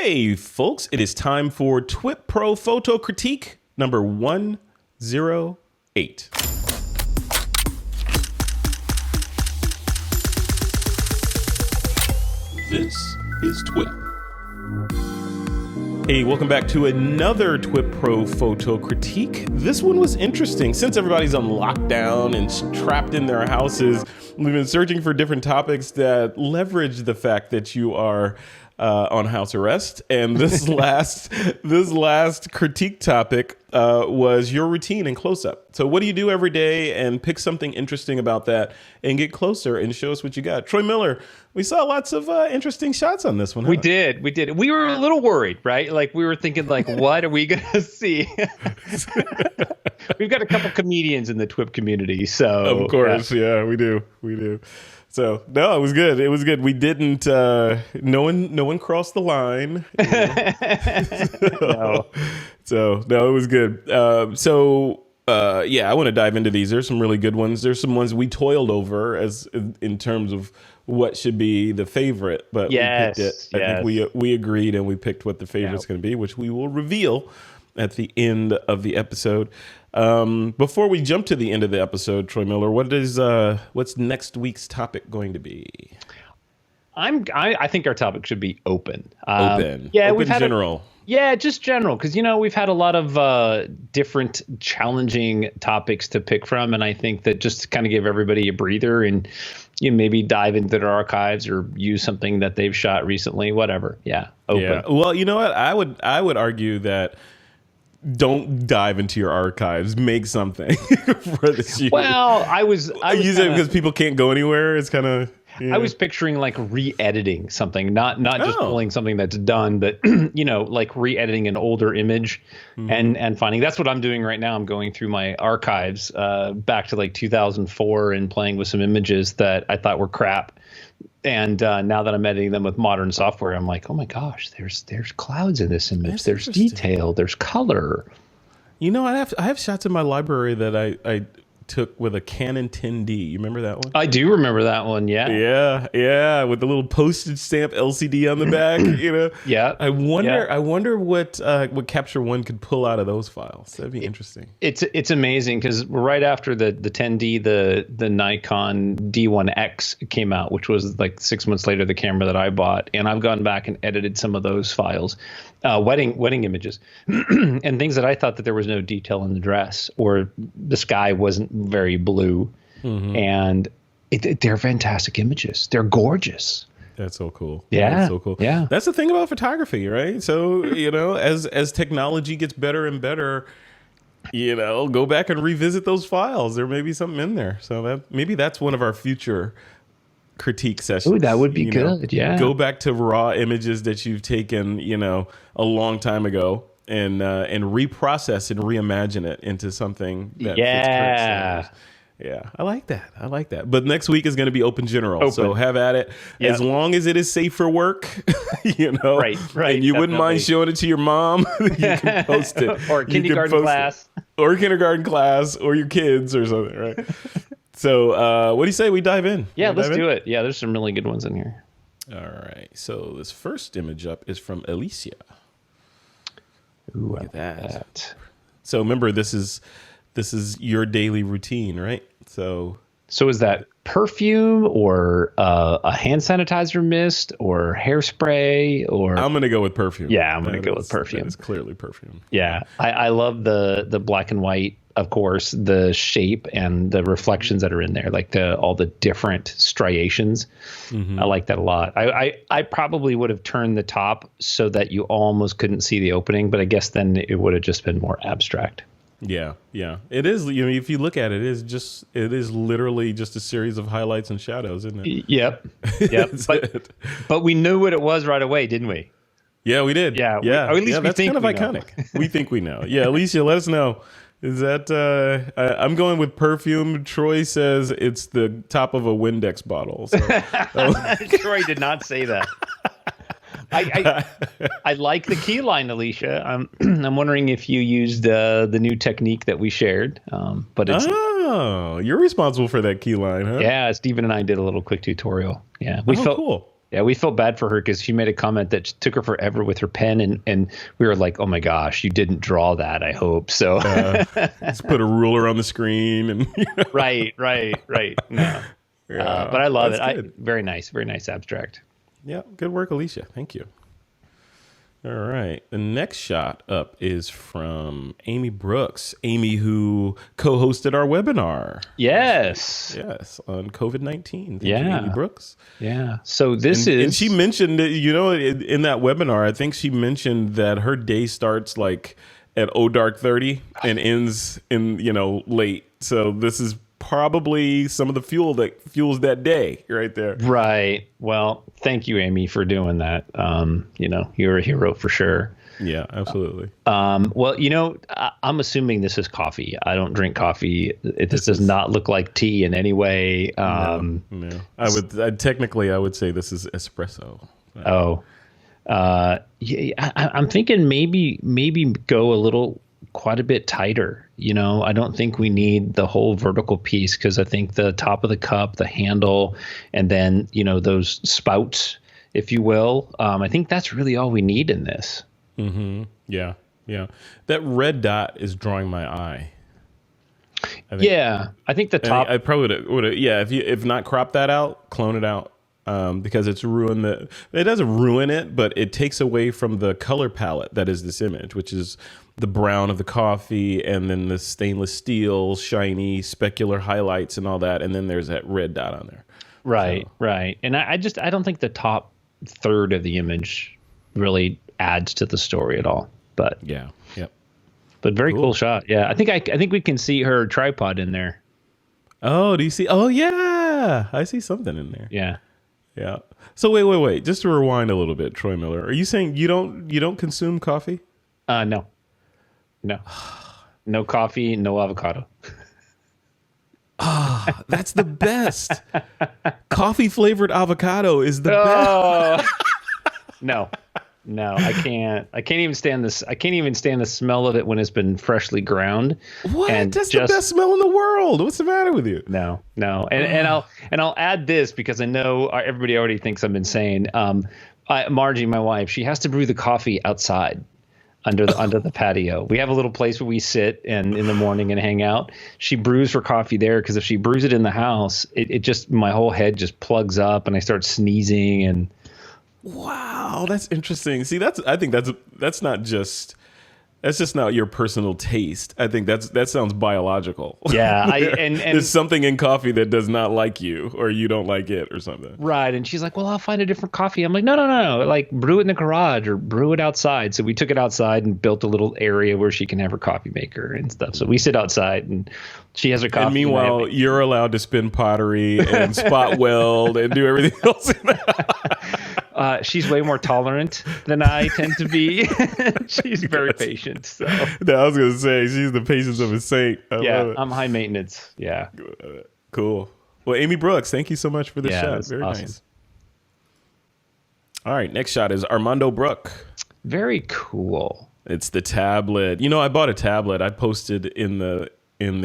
Hey, folks, it is time for TWiP Pro Photo Critique number 108. This is TWiP. Hey, welcome back to another TWiP Pro Photo Critique. This one was interesting. Since everybody's on lockdown and trapped in their houses, we've been searching for different topics that leverage the fact that you are on house arrest. And this last critique topic was your routine and close-up. So what do you do every day, and pick something interesting about that and get closer and show us what you got. Troy Miller, we saw lots of interesting shots on this one. We did. We were a little worried, right? Like we were thinking, like, what are we going to see? We've got a couple comedians in the TWiP community. So of course, yeah, we do. So no, it was good. It was good. We didn't. No one crossed the line. No. So no, it was good. Yeah, I want to dive into these. There's some really good ones. There's some ones we toiled over as in terms of what should be the favorite, but yes, we picked it. I think we agreed and we picked what the favorite's going to be, which we will reveal at the end of the episode. Before we jump to the end of the episode, Troy Miller, what's next week's topic going to be? I think our topic should be open. Open. Yeah, open general. Just general, because we've had a lot of different challenging topics to pick from, and I think that just to kind of give everybody a breather and maybe dive into their archives or use something that they've shot recently, whatever. Yeah, open. Yeah. Well, you know what? I would argue that don't dive into your archives. Make something for this year. Well, I use it because people can't go anywhere. It's kind of. Yeah. I was picturing like re-editing something, not just pulling something that's done, but like re-editing an older image and finding. That's what I'm doing right now. I'm going through my archives back to like 2004 and playing with some images that I thought were crap. And now that I'm editing them with modern software, I'm like, oh my gosh, there's clouds in this image. There's detail. There's color. I have shots in my library that I took with a Canon 10D. You remember that one? I do remember that one. Yeah. Yeah. With the little postage stamp LCD on the back. Yeah. I wonder what Capture One could pull out of those files. That'd be interesting. It's amazing because right after the 10D, the Nikon D1X came out, which was like 6 months later the camera that I bought, and I've gone back and edited some of those files, wedding images, and things that I thought that there was no detail in the dress or the sky wasn't very blue, and they're fantastic images. They're gorgeous. That's so cool. Yeah. That's so cool. Yeah. That's the thing about photography, right? So, as technology gets better and better, go back and revisit those files. There may be something in there. So maybe that's one of our future critique sessions. Ooh, that would be good. Yeah. Go back to raw images that you've taken, a long time ago, and reprocess and reimagine it into something that fits current standards. Yeah, I like that. But next week is going to be open general. So have at it. Yep. As long as it is safe for work, Right. And you wouldn't mind showing it to your mom, you can post it. Or kindergarten class. Or kindergarten class, or your kids or something, right? So what do you say we dive in? Yeah, let's do it. Yeah, there's some really good ones in here. All right. So this first image up is from Alicia. Ooh, look at that. So remember, this is your daily routine, right? So is that perfume or a hand sanitizer mist or hairspray or? I'm gonna go with perfume. Yeah, I'm gonna go with perfume. It's clearly perfume. Yeah, I love the black and white, of course, the shape and the reflections that are in there, like all the different striations. I like that a lot. I probably would have turned the top so that you almost couldn't see the opening, but I guess then it would have just been more abstract. Yeah. It is. If you look at it, it is literally just a series of highlights and shadows, isn't it? Yep. But we knew what it was right away, didn't we? Yeah, we did. Yeah. Or at least we that's think kind of iconic. We think we know. Yeah, Alicia, let us know. Is that I'm going with perfume. Troy says it's the top of a Windex bottle. So. Troy did not say that. I like the key line, Alicia. I'm wondering if you used the new technique that we shared. But it's you're responsible for that key line, huh? Yeah, Stephen and I did a little quick tutorial. Yeah, we felt cool. Yeah, we felt bad for her because she made a comment that took her forever with her pen, and we were like, "Oh my gosh, you didn't draw that, I hope." So just put a ruler on the screen and right. No, but I love it. Very nice abstract. Yeah, good work, Alicia. Thank you. All right. The next shot up is from Amy Brooks. Amy, who co-hosted our webinar. Yes, on COVID-19. Thank you, Amy Brooks. Yeah. So and she mentioned, in that webinar, I think she mentioned that her day starts like at dark 30 and ends in, late. So this is probably some of the fuel that fuels that day right there. Right. Well, thank you, Amy, for doing that. You're a hero for sure. Yeah, absolutely. Well, I'm assuming this is coffee. I don't drink coffee. This does not look like tea in any way. No. I would say this is espresso. I'm thinking maybe go quite a bit tighter. I don't think we need the whole vertical piece, because I think the top of the cup, the handle, and then, those spouts, if you will, I think that's really all we need in this. Mm-hmm. Yeah. That red dot is drawing my eye. I think the top. I probably would have. Yeah, if not crop that out, clone it out, because it's ruined it doesn't ruin it, but it takes away from the color palette that is this image, which is the brown of the coffee, and then the stainless steel, shiny, specular highlights and all that, and then there's that red dot on there. Right. And I don't think the top third of the image really adds to the story at all. But but very cool shot. Yeah, I think we can see her tripod in there. Oh, do you see? Oh yeah, I see something in there. Yeah. So wait. Just to rewind a little bit, Troy Miller, are you saying you don't consume coffee? No. No coffee, no avocado. That's the best. Coffee flavored avocado is the best. No, I can't even stand this. I can't even stand the smell of it when it's been freshly ground. What? That's the best smell in the world. What's the matter with you? No. And I'll add this, because I know everybody already thinks I'm insane. Margie, my wife, she has to brew the coffee outside under the patio. We have a little place where we sit and in the morning and hang out. She brews her coffee there, because if she brews it in the house, it just, my whole head just plugs up and I start sneezing. And wow, that's interesting. See, I think that's not just That's just not your personal taste. I think that sounds biological. Yeah, and there's something in coffee that does not like you, or you don't like it, or something. Right, and she's like, "Well, I'll find a different coffee." I'm like, "No, like brew it in the garage or brew it outside." So we took it outside and built a little area where she can have her coffee maker and stuff. So we sit outside and she has her coffee. And meanwhile, you're allowed to spin pottery and spot weld and do everything else in that. She's way more tolerant than I tend to be. She's very patient. So. No, I was going to say, she's the patience of a saint. I love it. I'm high maintenance. Yeah. Cool. Well, Amy Brooks, thank you so much for the shot. Very awesome. Nice. All right, next shot is Armando Brook. Very cool. It's the tablet. You know, I bought a tablet. I posted in the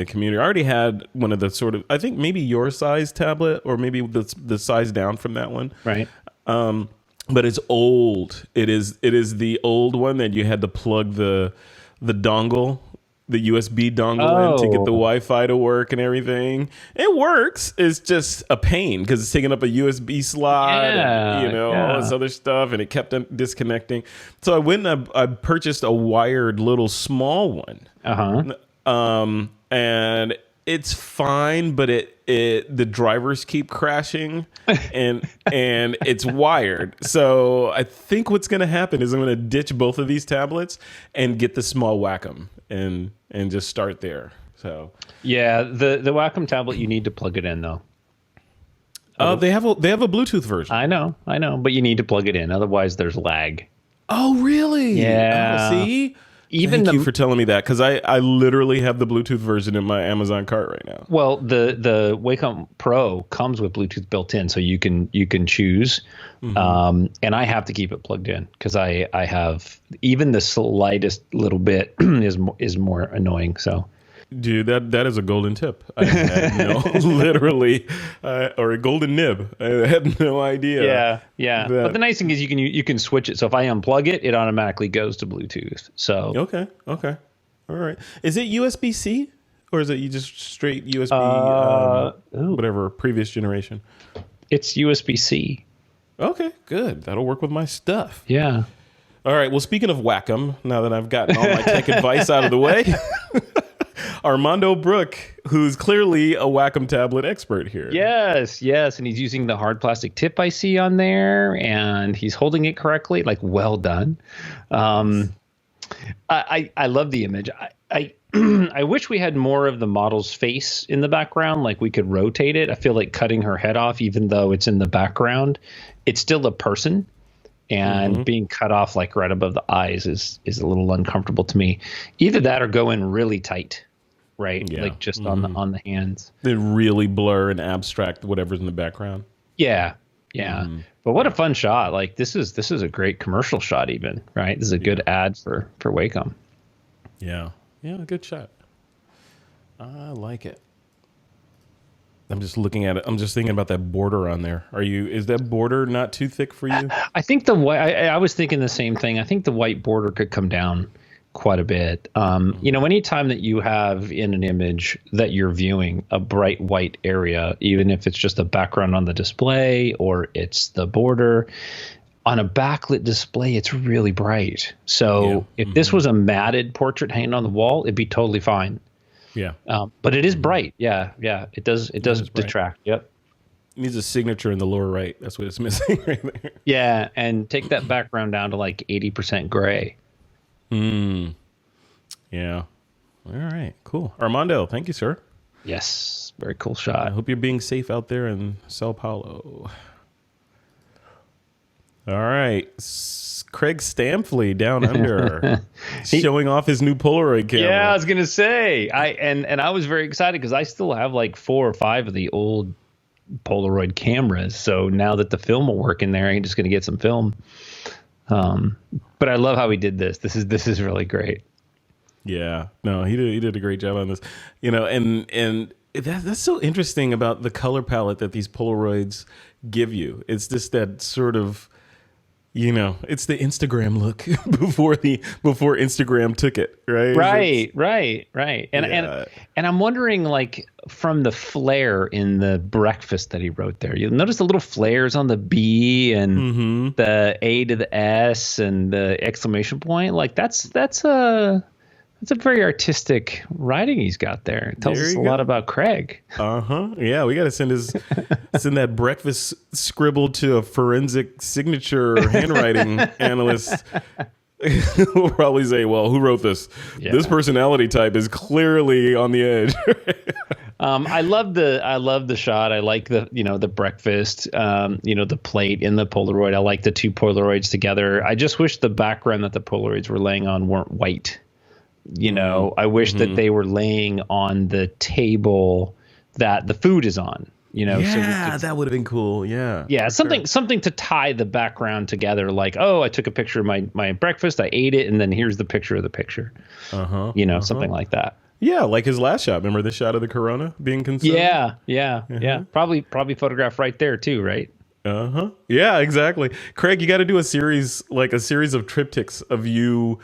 community. I already had one of the sort of, I think maybe your size tablet, or maybe the size down from that one. Right. But it's old. It is the old one that you had to plug the dongle, the USB dongle in to get the Wi-Fi to work and everything. It works. It's just a pain because it's taking up a USB slot and all this other stuff, and it kept disconnecting. So I went and I purchased a wired little small one. And it's fine, but the drivers keep crashing, and it's wired. So I think what's going to happen is I'm going to ditch both of these tablets and get the small Wacom and just start there. So yeah, the Wacom tablet, you need to plug it in though. They have a Bluetooth version. I know, but you need to plug it in, otherwise there's lag. Oh really? Yeah. See. Thank you for telling me that, because I literally have the Bluetooth version in my Amazon cart right now. Well, the Wacom Pro comes with Bluetooth built in, so you can choose. Mm-hmm. And I have to keep it plugged in because I have even the slightest little bit is more annoying. So Dude, that is a golden tip. I had literally, or a golden nib. I had no idea. Yeah. But the nice thing is you can switch it. So if I unplug it, it automatically goes to Bluetooth. So okay, all right. Is it USB-C or is it you just straight USB? Whatever previous generation. It's USB-C. Okay, good. That'll work with my stuff. Yeah. All right. Well, speaking of Wacom, now that I've gotten all my tech advice out of the way. Armando Brook, who's clearly a Wacom tablet expert here. Yes, and he's using the hard plastic tip I see on there, and he's holding it correctly. Like, well done. I love the image. I wish we had more of the model's face in the background, like we could rotate it. I feel like cutting her head off, even though it's in the background, it's still a person. And being cut off like right above the eyes is a little uncomfortable to me. Either that or go in really tight. Right, like just on the hands. They really blur and abstract whatever's in the background. Yeah. But what a fun shot! Like this is a great commercial shot, even right. This is a good ad for Wacom. Yeah, good shot. I like it. I'm just looking at it. I'm just thinking about that border on there. Is that border not too thick for you? I think the white. I was thinking the same thing. I think the white border could come down quite a bit. Anytime that you have in an image that you're viewing a bright white area, even if it's just a background on the display or it's the border, on a backlit display, it's really bright. So if this was a matted portrait hanging on the wall, it'd be totally fine. Yeah. But it is bright. Yeah. It does detract. Yep. It needs a signature in the lower right. That's what it's missing right there. Yeah. And take that background down to like 80% gray. Yeah. All right. Cool. Armando, thank you, sir. Yes. Very cool shot. I hope you're being safe out there in Sao Paulo. All right. Craig Stampley down under showing off his new Polaroid camera. Yeah, I was going to say. I was very excited because I still have like 4 or 5 of the old Polaroid cameras. So now that the film will work in there, I'm just going to get some film. But I love how he did this. This is really great. Yeah, no, he did a great job on this. And that's so interesting about the color palette that these Polaroids give you. It's just that sort of, it's the Instagram look before Instagram took it, right? Right. And I'm wondering, like, from the flare in the breakfast that he wrote there, you'll notice the little flares on the B and the A to the S and the exclamation point. Like that's a very artistic writing he's got there. It tells us a lot about Craig. Yeah, we got to send that breakfast scribble to a forensic signature handwriting analyst. We'll probably say, well, who wrote this? Yeah. This personality type is clearly on the edge. I love the shot. I like the breakfast, the plate in the Polaroid. I like the 2 Polaroids together. I just wish the background that the Polaroids were laying on weren't white. I wish that they were laying on the table that the food is on. Yeah, that would have been cool. Yeah, something to tie the background together. Like, I took a picture of my breakfast, I ate it, and then here's the picture of the picture. Something like that. Yeah, like his last shot. Remember the shot of the Corona being consumed? Yeah. Probably photographed right there too, right? Yeah, exactly. Craig, you got to do a series of triptychs of you.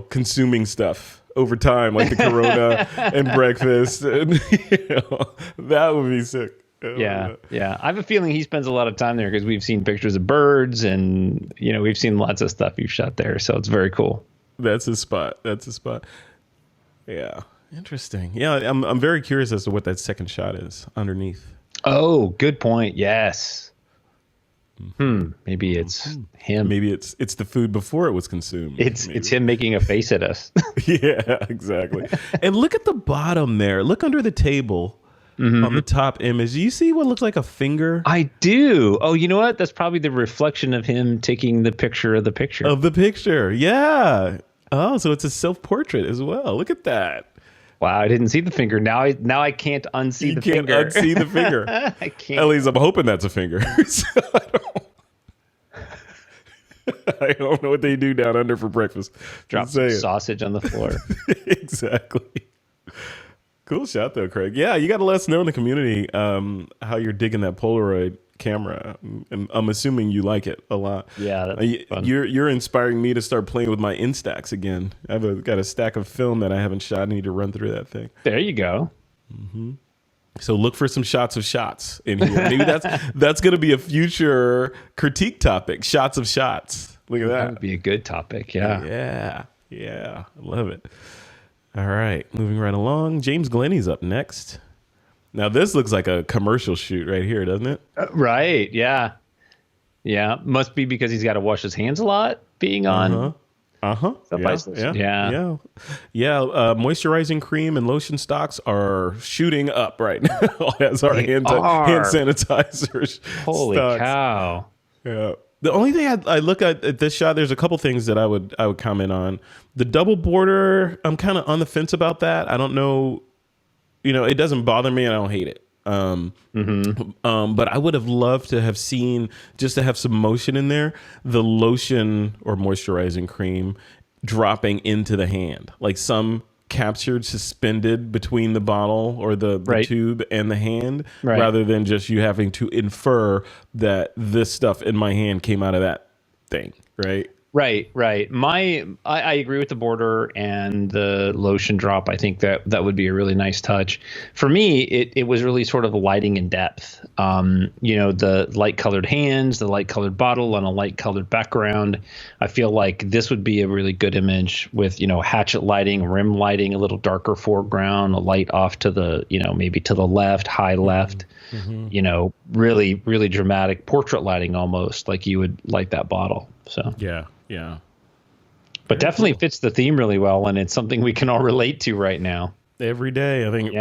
Consuming stuff over time, like the Corona and breakfast. And, that would be sick. Yeah. I have a feeling he spends a lot of time there because we've seen pictures of birds and, we've seen lots of stuff you've shot there. So it's very cool. That's his spot. Yeah. Interesting. Yeah. I'm very curious as to what that second shot is underneath. Oh, good point. Yes. Maybe it's him. Maybe it's the food before it was consumed. It's him making a face at us. Yeah, exactly. And look at the bottom there. Look under the table on the top image. Do you see what looks like a finger? I do. Oh, you know what? That's probably the reflection of him taking the picture of the picture. Of the picture. Yeah. Oh, so it's a self-portrait as well. Look at that. Wow, I didn't see the finger. Now I can't unsee the finger. You can't unsee the finger. I can't. At least I'm hoping that's a finger. So I don't know what they do down under for breakfast. Drop some sausage on the floor. Exactly. Cool shot though, Craig. Yeah, you got to let us know in the community how you're digging that Polaroid camera. And I'm assuming you like it a lot. Yeah, that's fun. You're inspiring me to start playing with my Instax again. Got a stack of film that I haven't shot. I need to run through that thing. There you go. So look for some shots of shots in here. Maybe that's going to be a future critique topic. Shots of shots. Look at that. That would be a good topic. Yeah. Yeah. I love it. All right, moving right along. James Glennie's up next. Now this looks like a commercial shoot right here, doesn't it? Right. Yeah. Yeah. Must be because he's got to wash his hands a lot being on. Yeah. Moisturizing cream and lotion stocks are shooting up right now as our hand sanitizers. Holy cow. Yeah. The only thing I look at this shot, there's a couple things that I would comment on. The double border, I'm kind of on the fence about that. I don't know, it doesn't bother me and I don't hate it. But I would have loved to have seen, just to have some motion in there, the lotion or moisturizing cream dropping into the hand, like some captured, suspended between the bottle or the tube and the hand, rather than just you having to infer that this stuff in my hand came out of that thing, right? Right. I agree with the border and the lotion drop. I think that would be a really nice touch. For me, it was really sort of a lighting in depth. The light colored hands, the light colored bottle on a light colored background. I feel like this would be a really good image with, hatchet lighting, rim lighting, a little darker foreground, a light off to the, maybe to the left, high left, really, really dramatic portrait lighting, almost like you would light that bottle. So yeah. But definitely fits the theme really well, and it's something we can all relate to right now. Every day, I think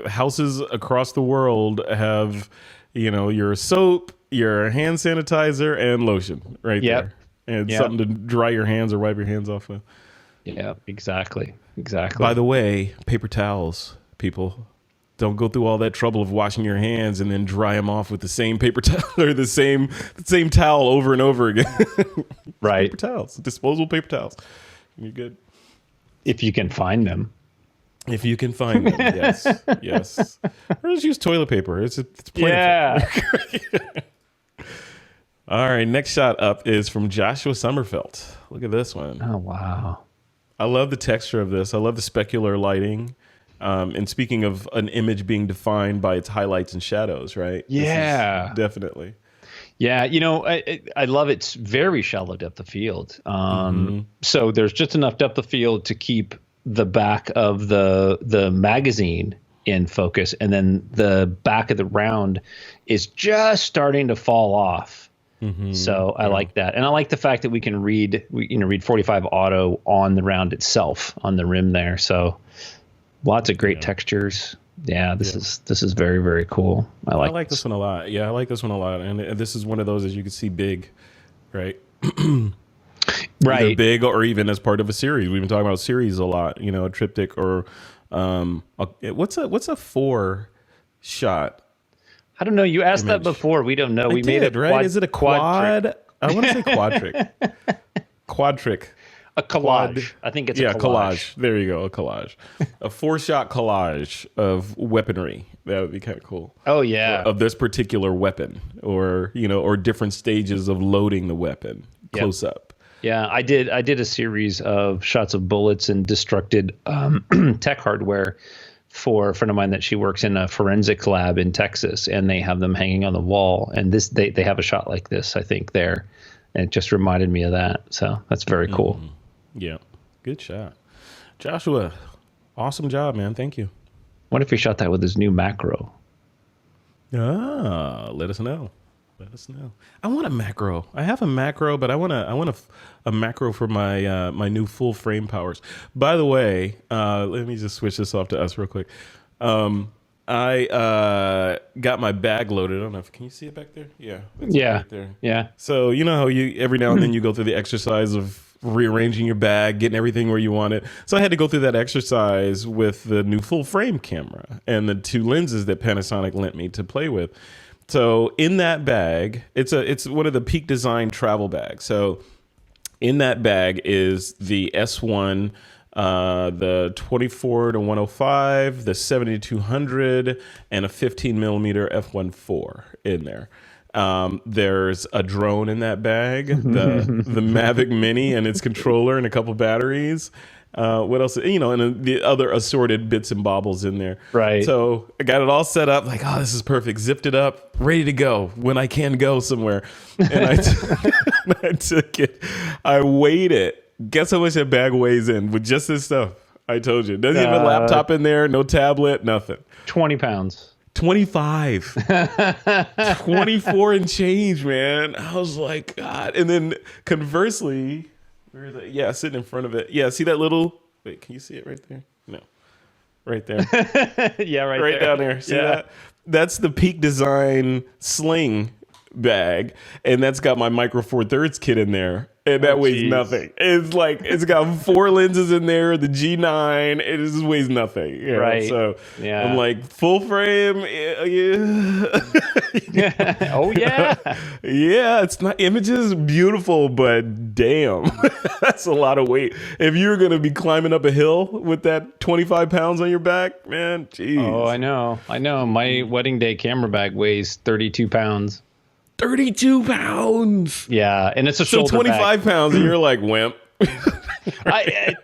houses across the world have, your soap, your hand sanitizer, and lotion right there. And something to dry your hands or wipe your hands off with. Yeah, exactly. By the way, paper towels, people. Don't go through all that trouble of washing your hands and then dry them off with the same paper towel or the same towel over and over again. Right. Paper towels, disposable paper towels. You're good. If you can find them. If you can find them, yes. Or just use toilet paper. It's plentiful. Yeah. All right, next shot up is from Joshua Sommerfeld. Look at this one. Oh, wow. I love the texture of this. I love the specular lighting. And speaking of an image being defined by its highlights and shadows, right? Yeah, definitely. Yeah, I love its very shallow depth of field. So there's just enough depth of field to keep the back of the magazine in focus, and then the back of the round is just starting to fall off. So I like that, and I like the fact that we can read 45 auto on the round itself on the rim there. So. Lots of great textures. Yeah, this is very, very cool. I like this one a lot. Yeah, I like this one a lot. And this is one of those, as you can see, big, right? Right. Either big or even as part of a series. We've been talking about series a lot, a triptych or what's a 4 shot? I don't know. You asked that before. We don't know. We made it right. Is it a quad? I want to say quadric. Quadric. A collage. I think it's a collage. There you go, a collage. A 4-shot collage of weaponry. That would be kind of cool. Oh, yeah. Of this particular weapon or different stages of loading the weapon close up. Yeah, I did a series of shots of bullets and destructed tech hardware for a friend of mine that she works in a forensic lab in Texas, and they have them hanging on the wall. And they have a shot like this, I think, there. And it just reminded me of that. So that's very cool. Yeah, good shot. Joshua, awesome job, man. Thank you. What if he shot that with his new macro? Let us know. I want a macro. I have a macro, but I want a macro for my my new full frame powers. By the way, let me just switch this off to us real quick. I got my bag loaded. I don't know if can you see it back there? Yeah. Right there. Yeah. So you know how you every now and then you go through the exercise of rearranging your bag, getting everything where you want it. So I had to go through that exercise with the new full frame camera and the 2 lenses that Panasonic lent me to play with. So in that bag, it's one of the Peak Design travel bags. So in that bag is the S1 the 24 to 105, the 7200, and a 15 millimeter f1.4 in there. There's a drone in that bag, the Mavic Mini and its controller and a couple batteries. What else? And the other assorted bits and baubles in there. Right. So I got it all set up. Like, oh, this is perfect. Zipped it up, ready to go when I can go somewhere. And I took it. I weighed it. Guess how much that bag weighs in with just this stuff? I told you. Doesn't even have a laptop in there. No tablet. Nothing. 20 pounds. 25. 24 and change, man. I was like, God. And then conversely, where is it? Yeah, sitting in front of it. Yeah, see that little, wait, can you see it right there? No. Right there. Yeah, right there. Down there. See that? That's the Peak Design sling bag. And that's got my Micro Four Thirds kit in there. And that weighs nothing. It's like, it's got 4 lenses in there, the G9, it just weighs nothing. Right. So I'm like, full frame, yeah. Oh, yeah. Yeah, it's not, images beautiful, but damn, that's a lot of weight. If you're going to be climbing up a hill with that 25 pounds on your back, man, geez. Oh, I know. My wedding day camera bag weighs 32 pounds. 32 pounds. Yeah, and it's a shoulder 25 bag. pounds, and you're like, wimp.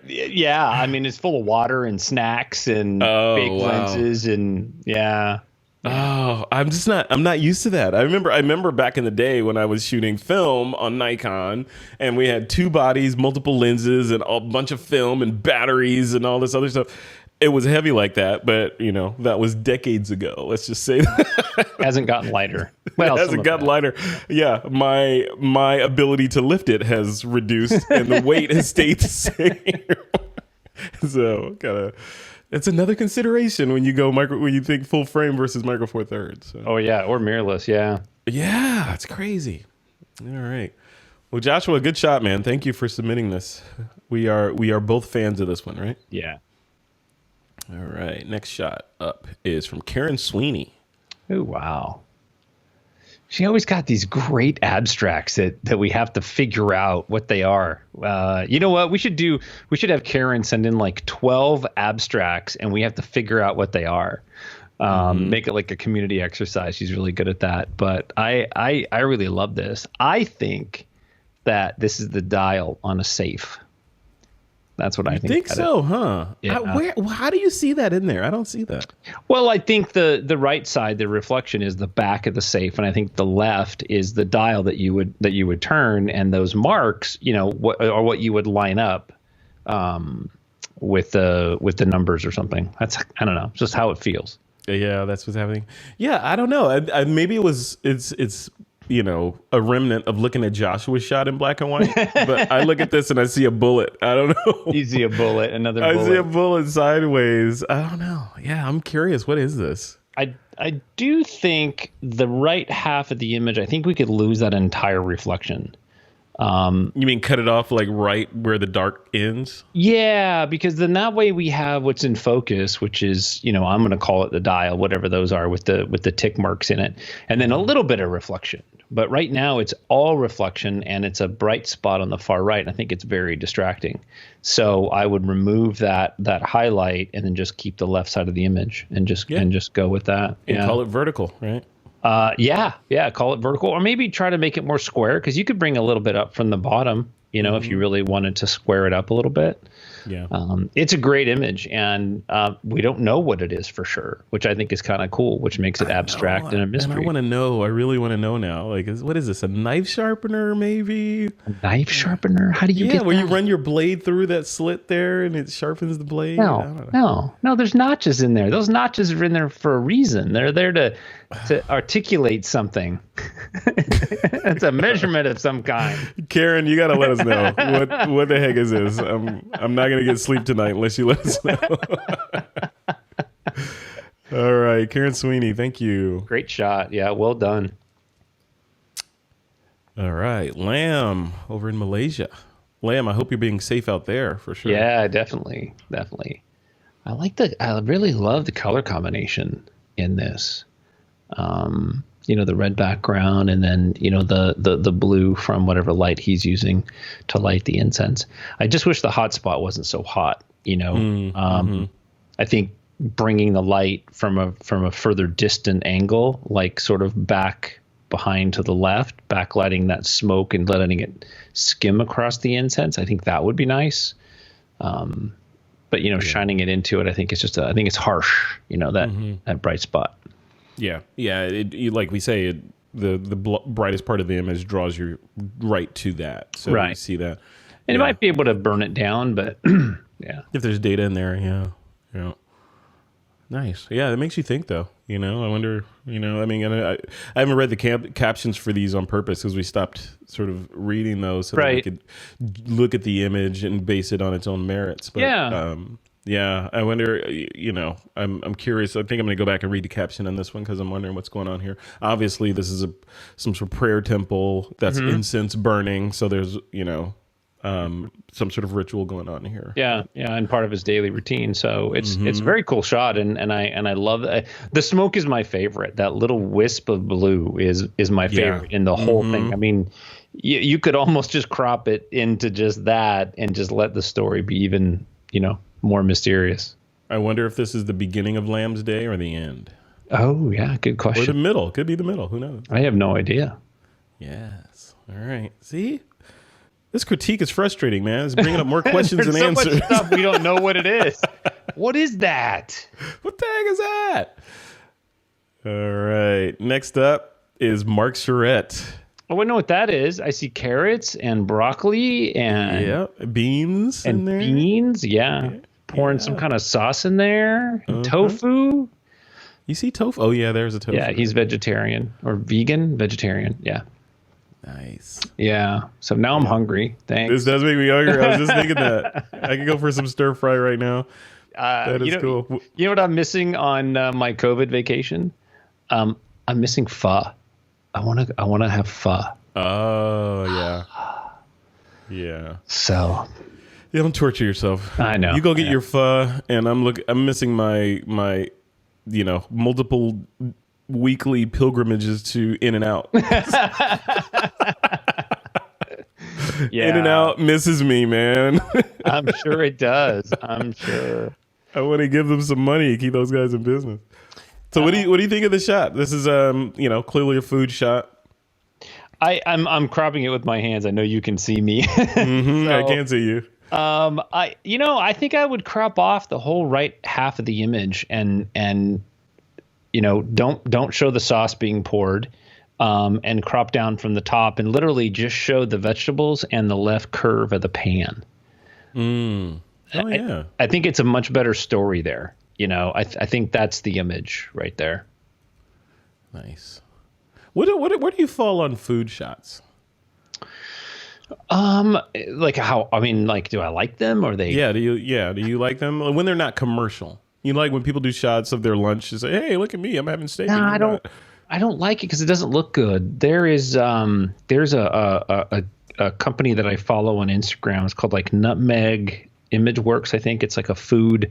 Yeah, I mean, it's full of water and snacks and big lenses and Oh, I'm not used to that. I remember back in the day when I was shooting film on Nikon and we had 2 bodies, multiple lenses and a bunch of film and batteries and all this other stuff. It was heavy like that, but that was decades ago. Let's just say that. Hasn't gotten lighter. Well, it hasn't gotten lighter. Yeah, my ability to lift it has reduced, and the weight has stayed the same. So it's another consideration when you go when you think full frame versus Micro Four Thirds. So. Oh yeah, or mirrorless. Yeah. Yeah, it's crazy. All right. Well, Joshua, good shot, man. Thank you for submitting this. We are both fans of this one, right? Yeah. All right, next shot up is from Karen Sweeney. Oh, wow. She always got these great abstracts that we have to figure out what they are. You know what? We should have Karen send in like 12 abstracts and we have to figure out what they are. Make it like a community exercise. She's really good at that. But I really love this. I think that this is the dial on a safe. That's what I think. You think so, huh? Yeah. How do you see that in there? I don't see that. Well, I think the right side, the reflection, is the back of the safe, and I think the left is the dial that you would turn, and those marks, what you would line up with the numbers or something. I don't know, just how it feels. Yeah, that's what's happening. Yeah, I don't know. Maybe it's a remnant of looking at Joshua's shot in black and white. But I look at this and I see a bullet. I don't know. You see a bullet, another bullet. I see a bullet sideways. I don't know. Yeah, I'm curious. What is this? I do think the right half of the image, I think we could lose that entire reflection. You mean cut it off like right where the dark ends? Yeah, because then that way we have what's in focus, which is, I'm going to call it the dial, whatever those are with the tick marks in it, and then a little bit of reflection. But right now it's all reflection and it's a bright spot on the far right. And I think it's very distracting. So I would remove that highlight and then just keep the left side of the image and just go with that. And call it vertical, right? Yeah, call it vertical, or maybe try to make it more square, because you could bring a little bit up from the bottom, if you really wanted to square it up a little bit. Yeah. It's a great image, and we don't know what it is for sure, which I think is kind of cool, which makes it abstract and a mystery. And I want to know. I really want to know now. Like, what is this? A knife sharpener, maybe? A knife sharpener? How do you get where that? You run your blade through that slit there, and it sharpens the blade? No. There's notches in there. Those notches are in there for a reason. They're there to articulate something. It's a measurement of some kind. Karen, you got to let us know. What the heck is this? I'm not going to get sleep tonight unless you let us know. All right, Karen Sweeney, thank you. Great shot. Yeah, well done. All right, Lamb over in Malaysia. Lamb, I hope you're being safe out there for sure. Yeah, definitely. I really love the color combination in this. The red background and then, the blue from whatever light he's using to light the incense. I just wish the hot spot wasn't so hot, I think bringing the light from a further distant angle, like sort of back behind to the left, backlighting that smoke and letting it skim across the incense, I think that would be nice. But shining it into it, I think I think it's harsh, that bright spot. Yeah. Like we say, the brightest part of the image draws you right to that. So you see that. And it might be able to burn it down, but yeah. If there's data in there, yeah. Nice. Yeah, it makes you think, though. I wonder, I haven't read the captions for these on purpose because we stopped sort of reading those so that we could look at the image and base it on its own merits. But, I wonder, I'm curious. I think I'm going to go back and read the caption on this one because I'm wondering what's going on here. Obviously, this is some sort of prayer temple that's incense burning. So there's, some sort of ritual going on here. Yeah, and part of his daily routine. So it's a very cool shot, and I love that. The smoke is my favorite. That little wisp of blue is my favorite in the whole thing. I mean, you could almost just crop it into just that and just let the story be even more mysterious. I wonder if this is the beginning of Lamb's Day or the end. Oh yeah, good question. Or the middle. Could be the middle. Who knows? I have no idea. Yes. All right. See. This critique is frustrating, man. It's bringing up more questions than answers. Much stuff we don't know what it is. What is that? What the heck is that? All right. Next up is Mark Charette. Oh, I know what that is. I see carrots and broccoli and beans and in there. Beans. Yeah. Pouring some kind of sauce in there. Tofu. You see tofu? Oh, yeah, there's a tofu. Yeah, he's vegetarian or vegetarian. Yeah. Nice. Yeah. So now I'm hungry. Thanks. This does make me hungry. I was just thinking that. I could go for some stir fry right now. That is cool. You know what I'm missing on my COVID vacation? I'm missing pho. I want to have pho. Oh, yeah. Yeah. So. You don't torture yourself. I know. You go get your pho, and I'm missing my multiple weekly pilgrimages to In-N-Out. In-N-Out misses me, man. I'm sure it does. I'm sure. I want to give them some money to keep those guys in business. So what do you think of the shot? This is clearly a food shot. I'm cropping it with my hands. I know you can see me. I can't see you. I think I would crop off the whole right half of the image and don't show the sauce being poured, and crop down from the top and literally just show the vegetables and the left curve of the pan. Oh, yeah. I think it's a much better story there. I think that's the image right there. Nice. Where do you fall on food shots? Like how? I mean, like, do I like them or they? Yeah. Do you like them when they're not commercial? You like when people do shots of their lunch and say, "Hey, look at me, I'm having steak." No, I don't like it because it doesn't look good. There's a company that I follow on Instagram. It's called like Nutmeg Imageworks. I think it's like a food.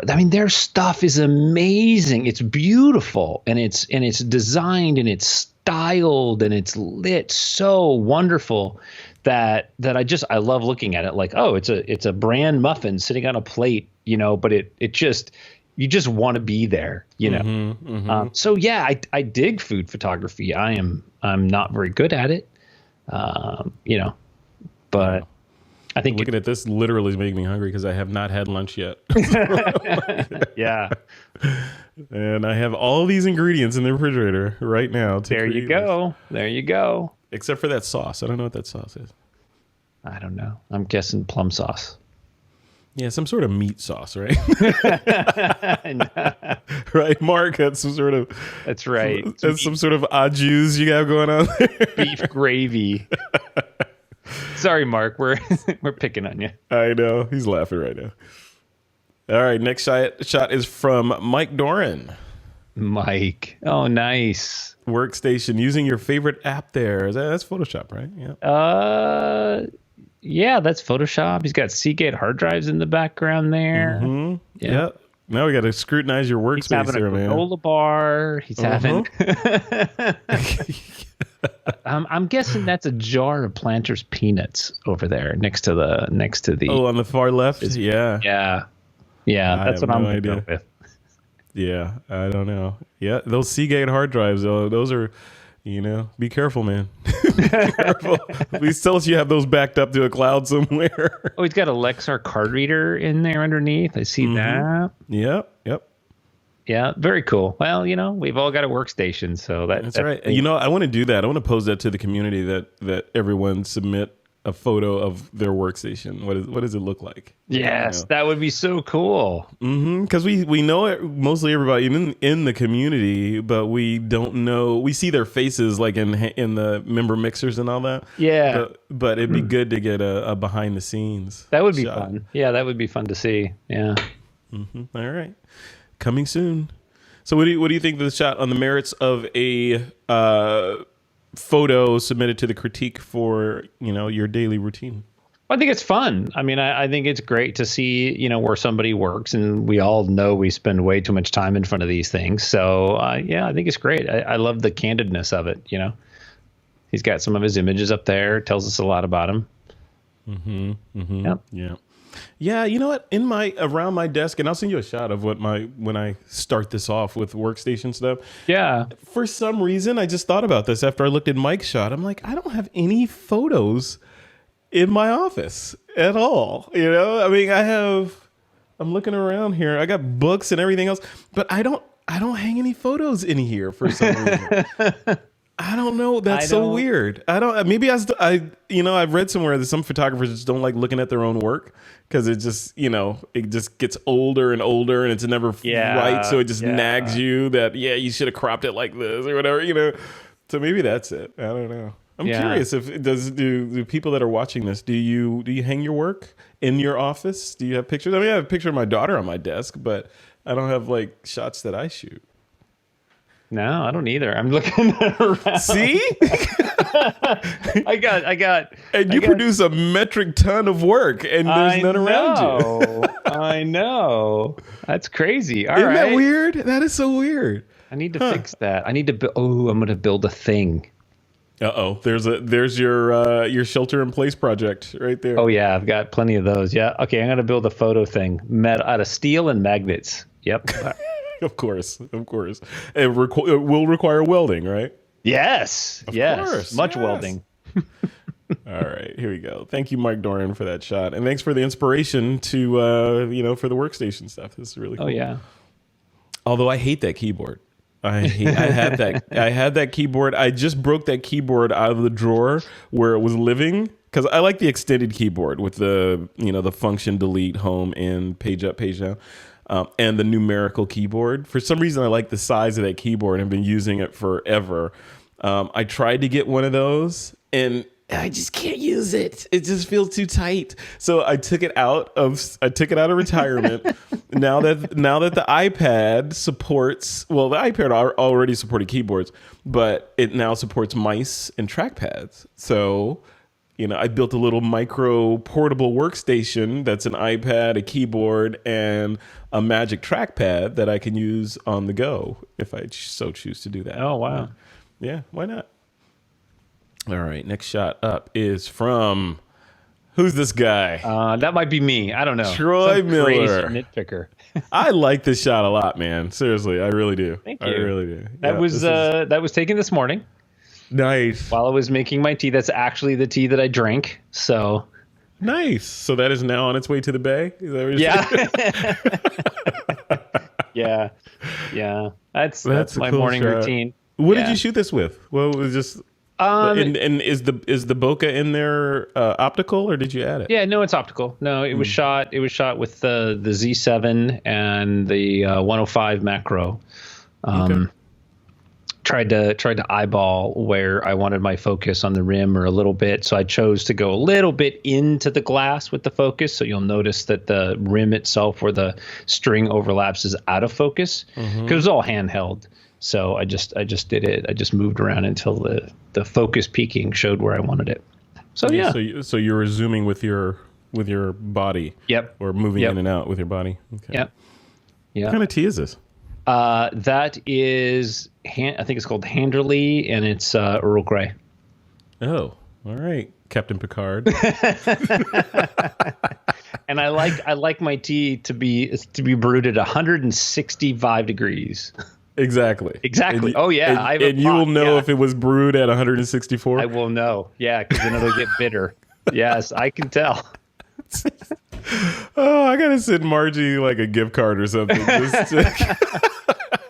Their stuff is amazing. It's beautiful and it's designed and it's styled and it's lit so wonderful that I love looking at it. Like, oh, it's a brand muffin sitting on a plate, but it just, you just want to be there, So yeah, I dig food photography. I'm not very good at it, but I think looking at this literally is making me hungry because I have not had lunch yet. Yeah. And I have all these ingredients in the refrigerator right now. There you go. There you go. Except for that sauce. I don't know what that sauce is. I don't know. I'm guessing plum sauce. Yeah, some sort of meat sauce, right? Right, Mark? That's some sort of. That's right. That's some sort of au jus you got going on there. Beef gravy. Sorry, Mark. We're picking on you. I know. He's laughing right now. All right, next shot is from Mike Doran. Mike. Oh, nice. Workstation using your favorite app there. That's Photoshop, right? Yeah. Yeah, that's Photoshop. He's got Seagate hard drives in the background there. Mm-hmm. Yeah. Now we got to scrutinize your workspace there, man. He's having a granola bar. He's having. I'm guessing that's a jar of Planters peanuts over there next to the. Oh, on the far left. Yeah. Yeah. That's have what I'm no gonna idea. go with. Yeah, I don't know. Yeah, those Seagate hard drives, though, those are, be careful, man. Be careful. Please tell us you have those backed up to a cloud somewhere. Oh, he's got a Lexar card reader in there underneath. I see that. Yep. Yeah, very cool. Well, we've all got a workstation, so That's right. I want to do that. I want to pose that to the community that everyone submit a photo of their workstation. What does it look like? Yes, that would be so cool. Because we know it, mostly everybody in the community, but we don't know. We see their faces like in the member mixers and all that. Yeah, but it'd be good to get a behind the scenes. That would be shot. fun. Yeah, that would be fun to see. Yeah. All right, coming soon. So what do you think of the shot on the merits of a photo submitted to the critique for your daily routine? I think it's fun. I mean, I think it's great to see where somebody works, and we all know we spend way too much time in front of these things. So yeah, I think it's great. I love the candidness of it. He's got some of his images up there. Tells us a lot about him. Yep. Yeah, you know what? Around my desk, and I'll send you a shot of when I start this off with workstation stuff. Yeah. For some reason, I just thought about this after I looked at Mike's shot. I'm like, I don't have any photos in my office at all. I mean, I'm looking around here. I got books and everything else, but I don't hang any photos in here for some reason. I don't know. That's so weird. Maybe I've read somewhere that some photographers just don't like looking at their own work because it just gets older and older and it's never right. So it just nags you that, you should have cropped it like this or whatever, So maybe that's it. I don't know. I'm curious do people that are watching this, do you hang your work in your office? Do you have pictures? I mean, I have a picture of my daughter on my desk, but I don't have like shots that I shoot. No, I don't either. I'm looking around. See? I got. And you produce a metric ton of work, and there's none around you. I know. That's crazy. All Isn't right. that weird? That is so weird. I need to fix that. I need to. I'm going to build a thing. There's your shelter in place project right there. Oh yeah, I've got plenty of those. Yeah. Okay, I'm going to build a photo thing out of steel and magnets. Yep. Of course. It will require welding, right? Yes. Of course. Much welding. All right, here we go. Thank you, Mike Doran, for that shot. And thanks for the inspiration to, for the workstation stuff. This is really cool. Oh, yeah. Although I hate that keyboard. I had that keyboard. I just broke that keyboard out of the drawer where it was living because I like the extended keyboard with the, the function delete, home, and page up, page down. And the numerical keyboard. For some reason, I like the size of that keyboard. I've been using it forever. I tried to get one of those, and I just can't use it. It just feels too tight. So I took it out of retirement. now that the iPad supports, the iPad already supported keyboards, but it now supports mice and trackpads. So I built a little micro portable workstation that's an iPad, a keyboard, and a Magic trackpad that I can use on the go if I so choose to do that. Oh, wow. Yeah, why not? All right, next shot up is from, who's this guy? That might be me. I don't know. Troy Miller. Crazy nitpicker. I like this shot a lot, man. Seriously, I really do. Thank you. I really do. That was taken this morning. Nice. While I was making my tea. That's actually the tea that I drank. So nice. So that is now on its way to the bay? Is that what you're saying? Yeah. That's my cool morning shot. routine. What did you shoot this with? Well, it was just and is the bokeh in there optical, or did you add it? Yeah, no, it's optical. No, it was shot with the Z7 and the 105 macro. Okay. Tried to eyeball where I wanted my focus on the rim or a little bit. So I chose to go a little bit into the glass with the focus. So you'll notice that the rim itself where the string overlaps is out of focus because it was all handheld. So I just did it. I just moved around until the focus peaking showed where I wanted it. So yeah. So you were zooming with your body. Yep. Or moving in and out with your body. Okay. Yep. Yeah. What kind of tea is this? That is, I think it's called Handerly, and it's Earl Grey. Oh, all right, Captain Picard. And I like my tea to be brewed at 165 degrees. Exactly. Exactly. Oh yeah, and you will know if it was brewed at 164. I will know. Yeah, because then it'll get bitter. Yes, I can tell. Oh, I gotta send Margie like a gift card or something.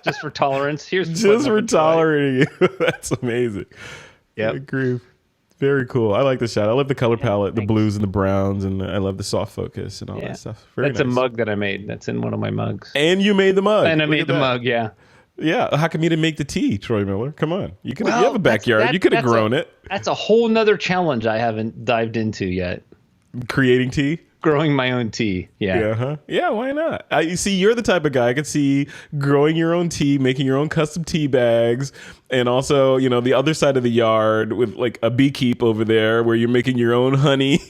Just for tolerance. Here's just for tolerating you. That's amazing. Yeah. Very cool. I like the shot. I love the color palette, the blues and the browns, and I love the soft focus and all that stuff. That's nice. A mug that I made. That's in one of my mugs. And you made the mug. And I made the mug, yeah. Yeah. How come you didn't make the tea, Troy Miller? Come on. You have a backyard. You could have grown it. That's a whole nother challenge I haven't dived into yet. Creating tea? Growing my own tea. Yeah. Yeah. Yeah. Why not? You see, you're the type of guy I could see growing your own tea, making your own custom tea bags, and also, the other side of the yard with like a beekeep over there where you're making your own honey.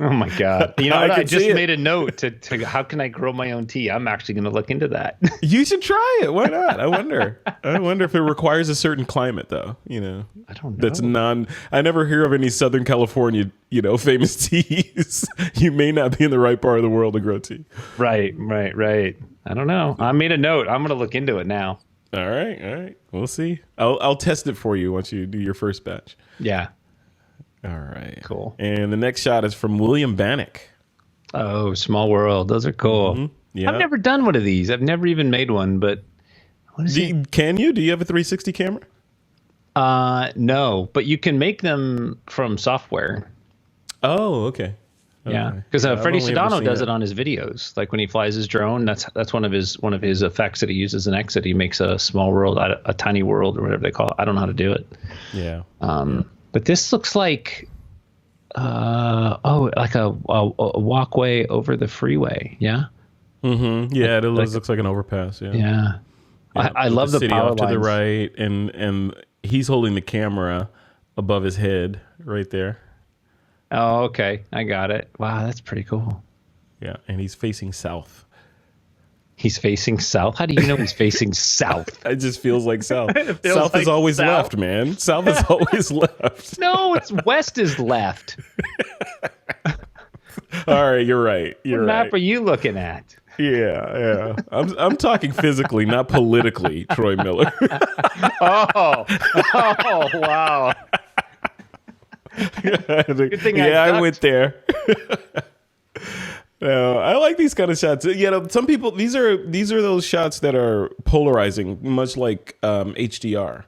Oh my God. I just made a note to how can I grow my own tea? I'm actually going to look into that. You should try it. Why not? I wonder if it requires a certain climate though, I don't know. That's I never hear of any Southern California, famous teas. You may not be in the right part of the world to grow tea. Right. I don't know. I made a note. I'm going to look into it now. All right. We'll see. I'll test it for you once you do your first batch. Yeah. All right. Cool. And the next shot is from William Bannock. Oh, Small World. Those are cool. Mm-hmm. Yeah. I've never done one of these. I've never even made one, but what is it? Can you? Do you have a 360 camera? No, but you can make them from software. Oh, okay. Yeah, because Freddie Sedano does it on his videos. Like when he flies his drone, that's one of his effects that he uses in exit. He makes a small world, a tiny world, or whatever they call it. I don't know how to do it. Yeah. But this looks like, like a walkway over the freeway. Yeah. Mm-hmm. Yeah, it looks like an overpass. Yeah. Yeah. I love the city power off lines. to the right, and he's holding the camera above his head right there. Oh, okay. I got it. Wow, that's pretty cool. Yeah, and he's facing south. He's facing south? How do you know he's facing south? It just feels like south. South is always left, man. South is always left. No, it's west is left. All right, you're right. What map are you looking at? Yeah. I'm talking physically, not politically, Troy Miller. Oh, wow. Good thing I went there. No, I like these kind of shots. Some people, these are those shots that are polarizing, much like HDR.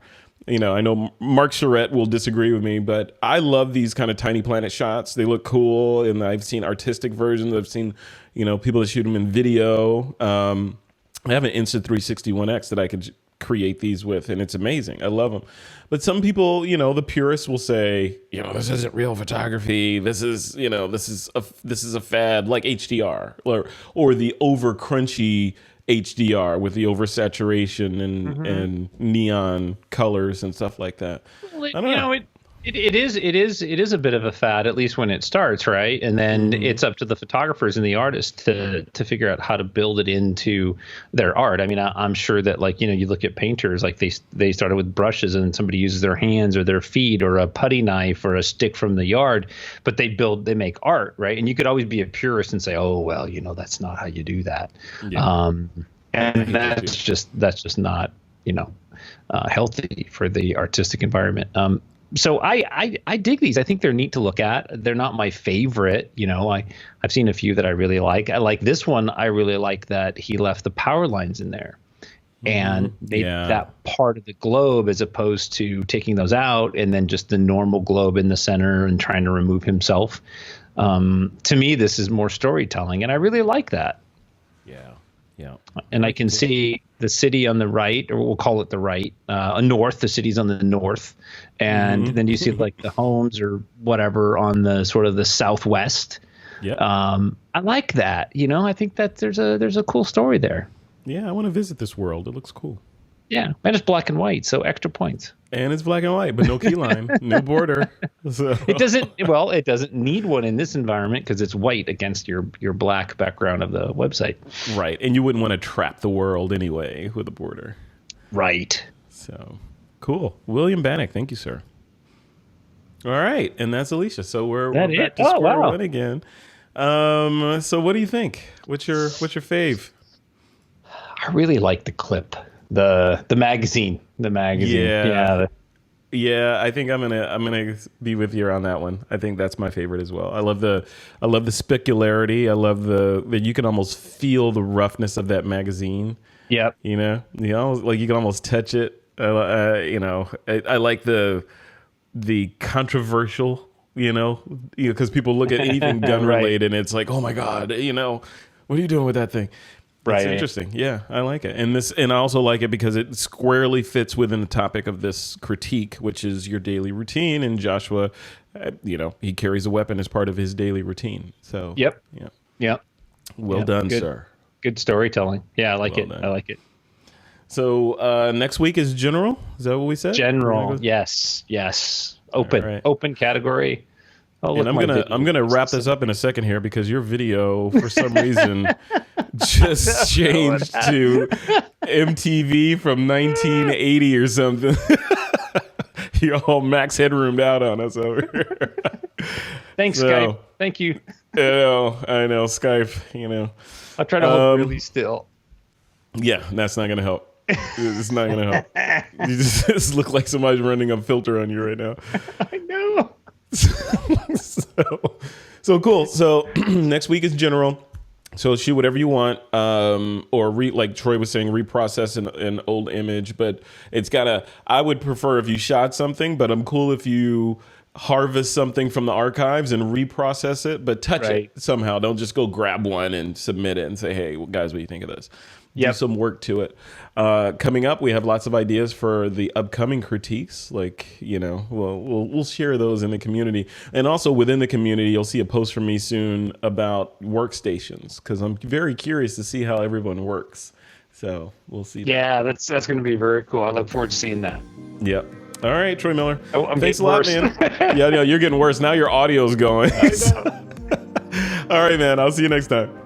I know Mark Charette will disagree with me, but I love these kind of tiny planet shots. They look cool, and I've seen artistic versions. I've seen, people that shoot them in video. I have an Insta360 One X that I could create these with, and it's amazing. I love them. But some people, the purists will say, this isn't real photography. This is, this is a fad like HDR or the over crunchy HDR with the oversaturation and neon colors and stuff like that. Well, I don't know. It is a bit of a fad, at least when it starts, right? And then it's up to the photographers and the artists to figure out how to build it into their art. I mean, I'm sure that you look at painters, like they started with brushes and somebody uses their hands or their feet or a putty knife or a stick from the yard, but they make art, right? And you could always be a purist and say, oh, well, that's not how you do that. Yeah. And that's just not, healthy for the artistic environment. So I dig these. I think they're neat to look at. They're not my favorite. I've seen a few that I really like. I like this one. I really like that he left the power lines in there and made that part of the globe as opposed to taking those out and then just the normal globe in the center and trying to remove himself. To me, this is more storytelling, and I really like that. Yeah. And I can see the city on the right, or we'll call it the right, north. The city's on the north. And then you see like the homes or whatever on the sort of the southwest. Yeah. I like that. I think that there's a cool story there. Yeah, I want to visit this world. It looks cool. Yeah, and it's black and white, so extra points. And it's black and white, but no key line, no border. So. It doesn't need one in this environment because it's white against your black background of the website. Right, and you wouldn't want to trap the world anyway with a border. Right. So, cool. William Bannock, thank you, sir. All right, and that's Alicia. So we're back to square one again. So what do you think? What's your fave? I really like the clip. The magazine. Yeah, I think I'm gonna be with you on that one. I think that's my favorite as well. I love the specularity. I love that you can almost feel the roughness of that magazine. Yep. You know, like you can almost touch it. I like the controversial. Because people look at anything gun related and it's like, oh my God, what are you doing with that thing? Right. It's interesting. Yeah, I like it. And I also like it because it squarely fits within the topic of this critique, which is your daily routine. And Joshua, he carries a weapon as part of his daily routine. So, yep. Yeah. Yep. Well done, sir. Good storytelling. Yeah, I like it. I like it. So next week is general. Is that what we said? General. Yes. Open category. And I'm gonna wrap this up in a second here because your video for some reason just changed to MTV from 1980 or something. You're all max headroomed out on us over here. Thanks, Skype. Thank you. I know Skype. I'll try to hold really still. Yeah, that's not gonna help. It's not gonna help. You just look like somebody's running a filter on you right now. I know. So cool. So next week is general. So shoot whatever you want, or like Troy was saying, reprocess an old image. But it's I would prefer if you shot something, but I'm cool if you harvest something from the archives and reprocess it, but touch it somehow. Don't just go grab one and submit it and say, hey, guys, what do you think of this? Do some work to it. Coming up, we have lots of ideas for the upcoming critiques. Like, we'll share those in the community. And also within the community, you'll see a post from me soon about workstations, because I'm very curious to see how everyone works. So we'll see. Yeah, that's going to be very cool. I look forward to seeing that. Yep. All right, Troy Miller. Thanks a lot, man. Yeah, you're getting worse. Now your audio's going. I know. All right, man. I'll see you next time.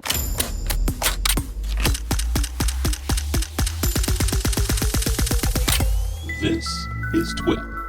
This is TWiP.